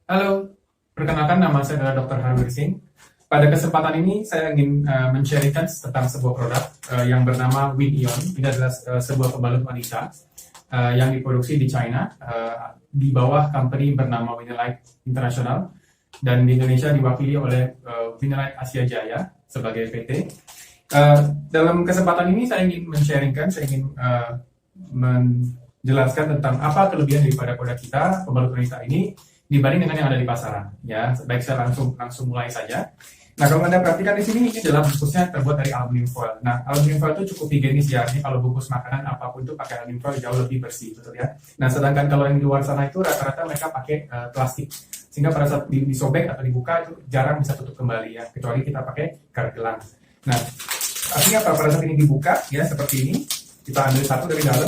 Halo, perkenalkan nama saya adalah Dr. Harwir Singh. Pada kesempatan ini saya ingin men-sharingkan tentang sebuah produk yang bernama WinIon. Ini adalah sebuah pembalut wanita yang diproduksi di China di bawah company bernama Winilight International, dan di Indonesia diwakili oleh Winilight Asia Jaya sebagai PT. Dalam kesempatan ini saya ingin men-sharingkan, saya ingin menjelaskan tentang apa kelebihan daripada produk kita, pembalut wanita ini, dibanding dengan yang ada di pasaran. Ya, baik, saya langsung mulai saja. Nah, kalau Anda perhatikan di sini, ini adalah bungkusnya terbuat dari aluminium foil. Nah, aluminium foil itu cukup higienis ya. Ini kalau bungkus makanan apapun itu pakai aluminium foil jauh lebih bersih, betul ya. Nah, sedangkan kalau yang di luar sana itu rata-rata mereka pakai plastik, sehingga pada saat disobek atau dibuka itu jarang bisa tutup kembali ya, kecuali kita pakai karet gelang. Nah, artinya apa? Pada saat ini dibuka ya seperti ini, kita ambil satu dari dalam,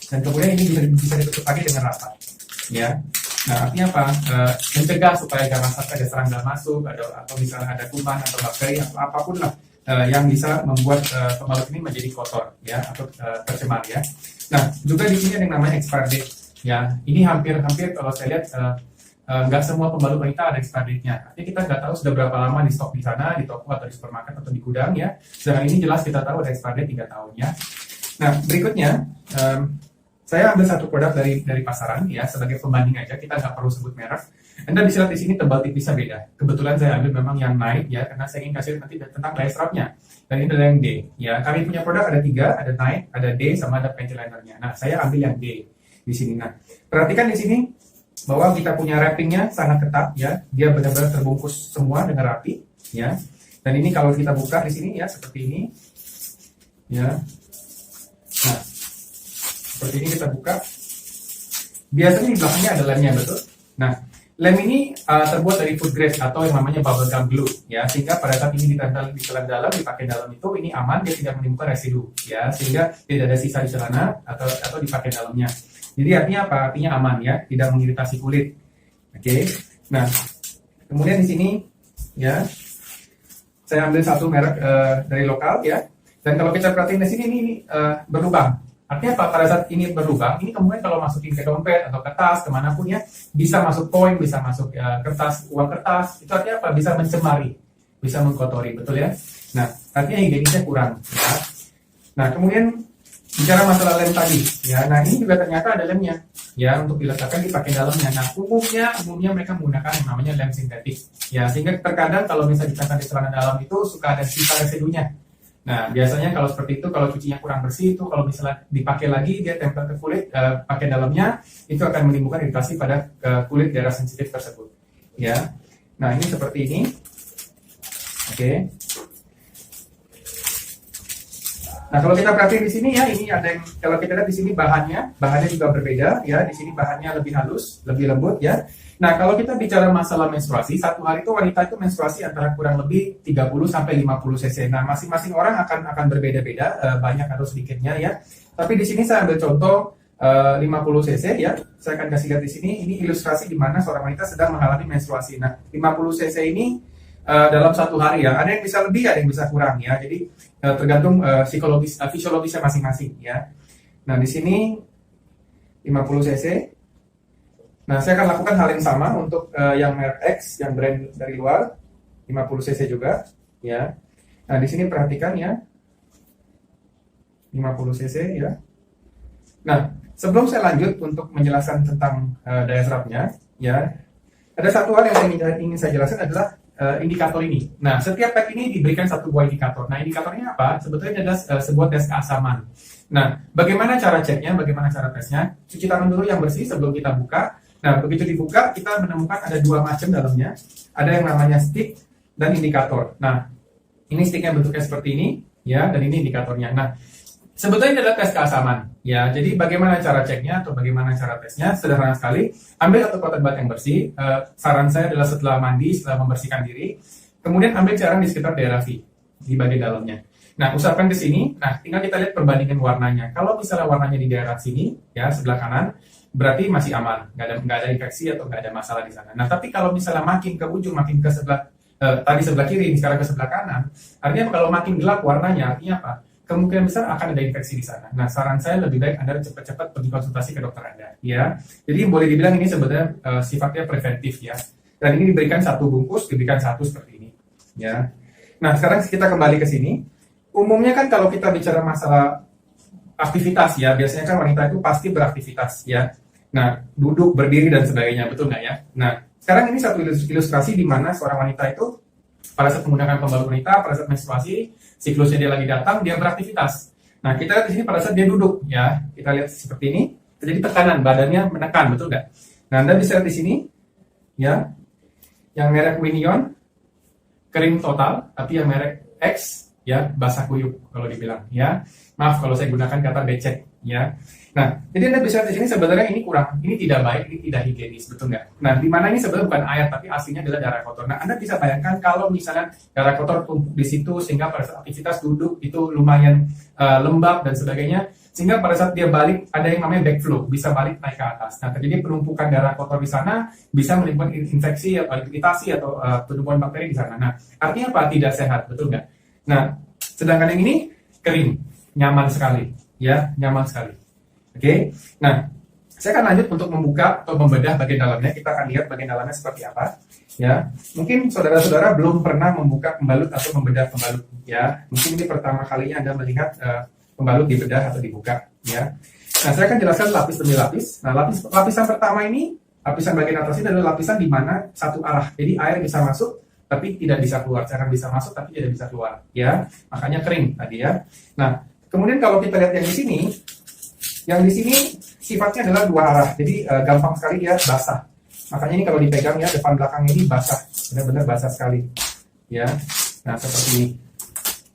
dan kemudian ini bisa ditutup lagi dengan rapat, ya. Nah, artinya apa? Mencegah supaya jangan sampai ada serangga masuk, atau misalnya ada kuman atau bakteri atau apapun lah yang bisa membuat pembalut ini menjadi kotor ya, atau tercemar ya. Nah, juga di sini ada yang namanya expired date ya. Ini hampir kalau saya lihat nggak semua pembalut wanita ada expired date-nya. Artinya kita nggak tahu sudah berapa lama di stok di sana, di toko atau di supermarket atau di gudang ya. Sedangkan ini jelas kita tahu ada expired date 3 tahun ya. Nah, berikutnya saya ambil satu produk dari pasaran ya sebagai pembanding aja, kita nggak perlu sebut merek. Anda bisa lihat di sini tebal tipisnya beda. Kebetulan saya ambil memang yang night ya, karena saya ingin kasih nanti tentang daya serapnya. Dan ini adalah yang D ya. Kami punya produk ada 3, ada night, ada D, sama ada panty linernya. Nah, saya ambil yang D di sini. Nah, perhatikan di sini bahwa kita punya wrappingnya sangat ketat ya. Dia benar-benar terbungkus semua dengan rapi ya. Dan ini kalau kita buka di sini ya seperti ini ya. Nah, seperti ini kita buka. Biasanya di belakangnya ada lemnya, betul. Nah, lem ini terbuat dari food grade atau yang namanya bubble gum glue ya, sehingga pada saat ini ditempel di celana dalam, dipakai dalam itu ini aman, dia tidak menimbulkan residu ya, sehingga tidak ada sisa di celana atau dipakai dalamnya. Jadi artinya apa? Artinya aman ya, tidak mengiritasi kulit. Oke. Nah, kemudian di sini ya, saya ambil satu merek dari lokal ya. Dan kalau kita perhatiin di sini ini berlubang. Artinya apa? Pada saat ini berlubang, ini kemudian kalau masukin ke dompet atau ke tas, kemanapun ya, bisa masuk koin, bisa masuk kertas, uang kertas. Itu artinya apa? Bisa mencemari, bisa mengkotori, betul ya? Nah, artinya higienisnya kurang. Ya. Nah, kemudian bicara masalah lem tadi, ya. Nah, ini juga ternyata ada lemnya, ya, untuk diletakkan dipakai dalamnya. Nah, umumnya mereka menggunakan yang namanya lem sintetik, ya, sehingga terkadang kalau misalnya ditempel di celana dalam itu suka ada sisa residunya. Nah, biasanya kalau seperti itu, kalau cucinya kurang bersih itu, kalau misalnya dipakai lagi, dia tempel ke kulit, pakai dalamnya, itu akan menimbulkan iritasi pada kulit daerah sensitif tersebut. Ya, nah ini seperti ini. Oke. Nah, kalau kita perhatiin di sini ya, ini ada yang, kalau kita lihat di sini bahannya juga berbeda ya. Di sini bahannya lebih halus, lebih lembut ya. Nah, kalau kita bicara masalah menstruasi, satu hari itu wanita itu menstruasi antara kurang lebih 30 sampai 50 cc. Nah, masing-masing orang akan berbeda-beda, banyak atau sedikitnya ya. Tapi di sini saya ambil contoh 50 cc ya. Saya akan kasih lihat di sini, ini ilustrasi di mana seorang wanita sedang mengalami menstruasi. Nah, 50 cc ini dalam satu hari ya. Ada yang bisa lebih, ada yang bisa kurang ya. Jadi tergantung fisiologisnya masing-masing ya. Nah, di sini 50 cc. Nah, saya akan lakukan hal yang sama untuk yang merek X, yang brand dari luar, 50 cc juga, ya. Nah, di sini perhatikan ya, 50 cc ya. Nah, sebelum saya lanjut untuk menjelaskan tentang daya serapnya, ya, ada satu hal yang ingin saya jelaskan adalah indikator ini. Nah, setiap pack ini diberikan satu buah indikator. Nah, indikatornya apa? Sebetulnya adalah sebuah tes keasaman. Nah, bagaimana cara ceknya? Bagaimana cara tesnya? Cuci tangan dulu yang bersih sebelum kita buka. Nah, begitu dibuka, kita menemukan ada 2 macam dalamnya. Ada yang namanya stick dan indikator. Nah, ini sticknya bentuknya seperti ini, ya, dan ini indikatornya. Nah, sebetulnya ini adalah tes keasaman, ya. Jadi, bagaimana cara ceknya atau bagaimana cara tesnya? Sederhana sekali. Ambil satu kotak bat yang bersih. Saran saya adalah setelah mandi, setelah membersihkan diri, kemudian ambil cairan di sekitar daerah V, di bagian dalamnya. Nah, usapkan ke sini. Nah, tinggal kita lihat perbandingan warnanya. Kalau misalnya warnanya di daerah sini, ya, sebelah kanan, berarti masih aman, nggak ada infeksi atau nggak ada masalah di sana. Nah, tapi kalau misalnya makin ke ujung, makin ke sebelah tadi sebelah kiri, sekarang ke sebelah kanan, artinya kalau makin gelap warnanya, artinya apa? kemungkinan besar akan ada infeksi di sana. Nah, saran saya lebih baik Anda cepat-cepat pergi konsultasi ke dokter Anda, ya. Jadi boleh dibilang ini sebenarnya sifatnya preventif, ya. Dan ini diberikan satu bungkus, diberikan satu seperti ini, ya. Nah, sekarang kita kembali ke sini. Umumnya kan kalau kita bicara masalah aktivitas, ya, biasanya kan wanita itu pasti beraktivitas, ya. Nah, duduk, berdiri, dan sebagainya, betul nggak, ya? Nah, sekarang ini satu ilustrasi di mana seorang wanita itu pada saat menggunakan pembalut wanita, pada saat menstruasi, siklusnya dia lagi datang, dia beraktivitas. Nah, kita lihat di sini pada saat dia duduk, ya, kita lihat seperti ini, terjadi tekanan, badannya menekan, betul nggak? Nah, Anda bisa lihat di sini, ya, yang merek Winion, kering total, tapi yang merek X, ya, basah kuyup, kalau dibilang, ya. Maaf kalau saya gunakan kata becek, ya. Nah, jadi Anda bisa lihat di sini sebenarnya ini kurang, ini tidak baik, ini tidak higienis, betul nggak? Nah, di mana ini sebenarnya bukan air, tapi aslinya adalah darah kotor. Nah, Anda bisa bayangkan kalau misalnya darah kotor tumpuk di situ, sehingga pada saat aktivitas duduk itu lumayan lembab dan sebagainya, sehingga pada saat dia balik ada yang namanya backflow, bisa balik naik ke atas. Nah, terjadi penumpukan darah kotor di sana, bisa menimbulkan infeksi atau iritasi atau penumpukan bakteri di sana. Nah, artinya apa? Tidak sehat, betul nggak? Nah, sedangkan yang ini kering, nyaman sekali, ya, nyaman sekali. Oke, nah saya akan lanjut untuk membuka atau membedah bagian dalamnya. Kita akan lihat bagian dalamnya seperti apa. Ya, mungkin saudara-saudara belum pernah membuka pembalut atau membedah pembalut. Ya, mungkin ini pertama kalinya Anda melihat pembalut dibedah atau dibuka. Ya, nah saya akan jelaskan lapis demi lapis. Nah, lapisan pertama ini, lapisan bagian atas ini adalah lapisan di mana satu arah. Jadi air bisa masuk, tapi tidak bisa keluar. Cairan bisa masuk, tapi tidak bisa keluar. Ya, makanya kering tadi ya. Nah, kemudian kalau kita lihat yang di sini. Yang di sini sifatnya adalah dua arah, jadi gampang sekali ya basah. Makanya ini kalau dipegang ya depan belakangnya ini basah, benar-benar basah sekali, ya. Nah seperti ini,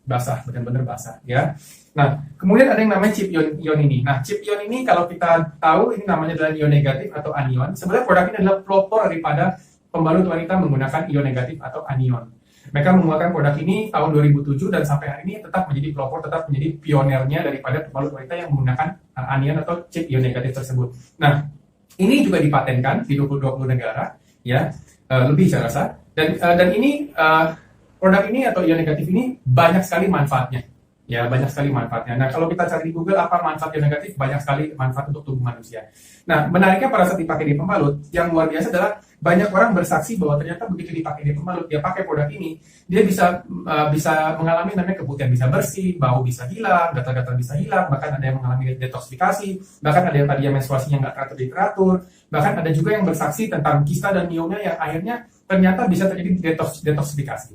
basah, benar-benar basah, ya. Nah kemudian ada yang namanya chip ion ini. Nah chip ion ini kalau kita tahu ini namanya adalah ion negatif atau anion. Sebenarnya produk ini adalah pelopor daripada pembalut wanita menggunakan ion negatif atau anion. Mereka mengeluarkan produk ini tahun 2007 dan sampai hari ini tetap menjadi pelopor, tetap menjadi pionernya daripada pembalut wanita yang menggunakan anion atau chip ion negatif tersebut. Nah, ini juga dipatenkan di 20 negara, ya, lebih saya rasa. Dan ini produk ini atau ion negatif ini banyak sekali manfaatnya. Ya, banyak sekali manfaatnya. Nah, kalau kita cari di Google apa manfaat ion negatif, banyak sekali manfaat untuk tubuh manusia. Nah, menariknya pada saat dipakai di pembalut, yang luar biasa adalah banyak orang bersaksi bahwa ternyata begitu dipakai di pembalut, dia pakai produk ini, dia bisa mengalami namanya keputihan bisa bersih, bau bisa hilang, gatal-gatal bisa hilang, bahkan ada yang mengalami detoksifikasi, bahkan ada yang tadinya menstruasinya nggak teratur, bahkan ada juga yang bersaksi tentang kista dan miomnya yang akhirnya ternyata bisa terjadi detoksifikasi.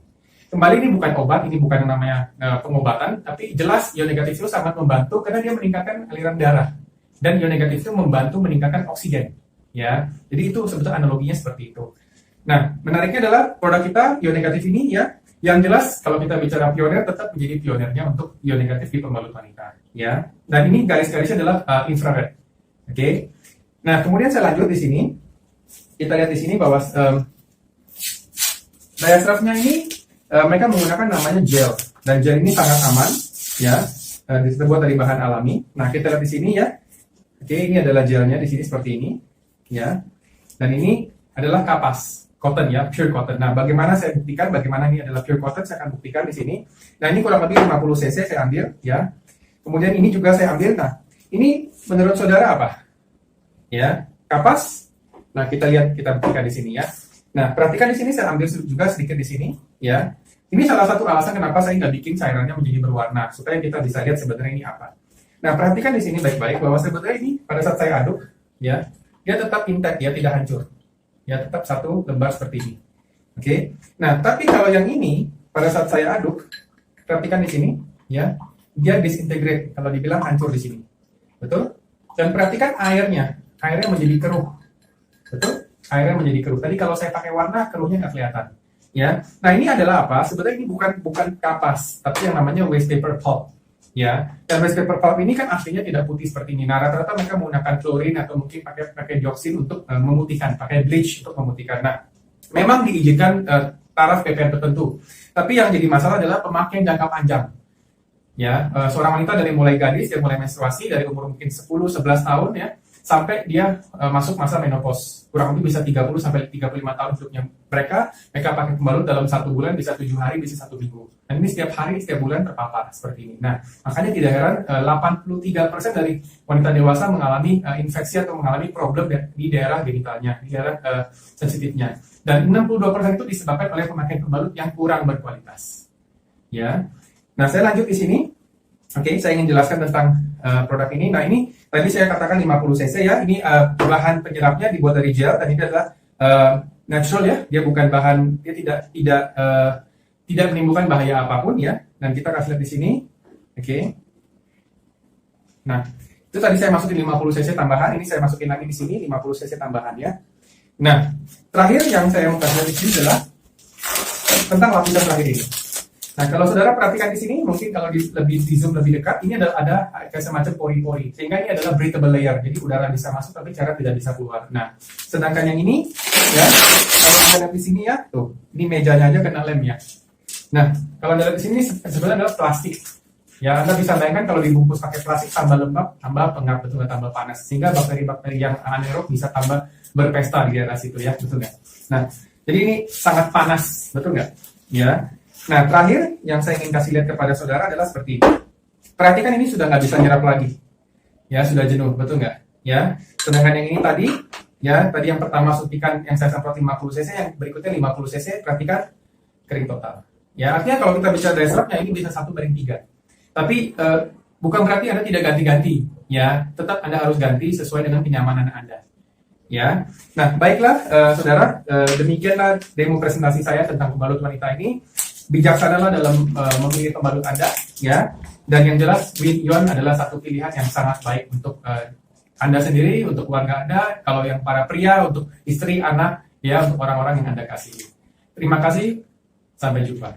Kembali ini bukan obat, ini bukan yang namanya pengobatan, tapi jelas ion negatif itu sangat membantu karena dia meningkatkan aliran darah dan ion negatif itu membantu meningkatkan oksigen. Ya, jadi itu sebetulnya analoginya seperti itu. Nah, menariknya adalah produk kita ion negatif ini ya, yang jelas kalau kita bicara pioner tetap menjadi pionernya untuk ion negatif di pembalut wanita. Ya, dan ini garis-garisnya adalah infrared. Oke. Nah, kemudian saya lanjut di sini. Kita lihat di sini bahwa diaphragmnya ini mereka menggunakan namanya gel dan gel ini sangat aman ya, terbuat dari bahan alami. Nah kita lihat di sini ya, oke ini adalah gelnya di sini seperti ini ya, dan ini adalah kapas cotton ya, pure cotton. Nah bagaimana saya buktikan bagaimana ini adalah pure cotton, saya akan buktikan di sini. Nah ini kurang lebih 50 cc saya ambil ya, kemudian ini juga saya ambil. Nah ini menurut saudara apa ya, kapas. Nah kita lihat, kita buktikan di sini ya. Nah, perhatikan di sini saya ambil juga sedikit di sini, ya. Ini salah satu alasan kenapa saya nggak bikin cairannya menjadi berwarna, supaya kita bisa lihat sebenarnya ini apa. Nah, perhatikan di sini baik-baik bahwa sebetulnya ini pada saat saya aduk, ya, dia tetap intact, ya, tidak hancur, ya, tetap satu lembar seperti ini. Oke. Nah, tapi kalau yang ini pada saat saya aduk, perhatikan di sini, ya, dia disintegrate, kalau dibilang hancur di sini, betul? Dan perhatikan airnya menjadi keruh, betul? Airnya menjadi keruh. Tadi kalau saya pakai warna, keruhnya nggak kelihatan. Ya, nah ini adalah apa? Sebenarnya ini bukan kapas, tapi yang namanya waste paper pulp. Ya, dan waste paper pulp ini kan aslinya tidak putih seperti ini. Nah, rata-rata mereka menggunakan klorin atau mungkin pakai dioksin untuk memutihkan, pakai bleach untuk memutihkan. Nah, memang diizinkan taraf ppm tertentu. Tapi yang jadi masalah adalah pemakaian jangka panjang. Ya, seorang wanita dari mulai gadis, dari mulai menstruasi, dari umur mungkin 10-11 tahun ya, sampai dia masuk masa menopause. Kurang lebih bisa 30 sampai 35 tahun hidupnya mereka pakai pembalut dalam 1 bulan, bisa 7 hari, bisa 1 minggu. Dan ini setiap hari, setiap bulan terpapar seperti ini. Nah, makanya tidak heran 83% dari wanita dewasa mengalami infeksi atau mengalami problem di daerah genitalnya, di daerah sensitifnya. Dan 62% itu disebabkan oleh pemakaian pembalut yang kurang berkualitas. Ya. Nah, saya lanjut di sini. Oke, saya ingin jelaskan tentang produk ini. Nah, ini tadi saya katakan 50 cc ya. Ini bahan penyerapnya dibuat dari gel dan ini adalah natural ya. Dia bukan bahan, dia tidak menimbulkan bahaya apapun ya. Dan kita kasih lihat di sini. Oke. Nah, itu tadi saya masukin 50 cc tambahan. Ini saya masukin lagi di sini 50 cc tambahan ya. Nah, terakhir yang saya mau kasih lihat di sini adalah tentang lapisan terakhir ini. Nah, kalau saudara perhatikan di sini, mungkin kalau lebih di zoom lebih dekat, ini ada kayak semacam pori-pori, sehingga ini adalah breathable layer, jadi udara bisa masuk tapi cairan tidak bisa keluar. Nah, sedangkan yang ini, ya, kalau kita lihat di sini ya, tuh, ini mejanya aja kena lem ya. Nah, kalau lihat di sini sebenarnya adalah plastik. Ya, Anda bisa bayangkan kalau dibungkus pakai plastik tambah lembab, tambah pengap, betul nggak, tambah panas, sehingga bakteri-bakteri yang anaerob bisa tambah berpesta di daerah situ ya, betul nggak? Nah, jadi ini sangat panas, betul nggak? Ya. Nah, terakhir yang saya ingin kasih lihat kepada saudara adalah seperti ini. Perhatikan ini sudah nggak bisa nyerap lagi. Ya, sudah jenuh, betul nggak? Ya, sedangkan yang ini tadi, ya, tadi yang pertama suntikan yang saya semprot 50 cc, yang berikutnya 50 cc, perhatikan kering total. Ya, artinya kalau kita bicara daya serapnya ini bisa 1/3. Tapi bukan berarti Anda tidak ganti-ganti. Ya, tetap Anda harus ganti sesuai dengan kenyamanan Anda. Ya, nah baiklah saudara, demikianlah demo presentasi saya tentang pembalut wanita ini. Bijaksanalah dalam memilih pembalut Anda, ya. Dan yang jelas, Win-Yon adalah satu pilihan yang sangat baik untuk Anda sendiri, untuk keluarga Anda. Kalau yang para pria, untuk istri, anak, ya, untuk orang-orang yang Anda kasihi. Terima kasih, sampai jumpa.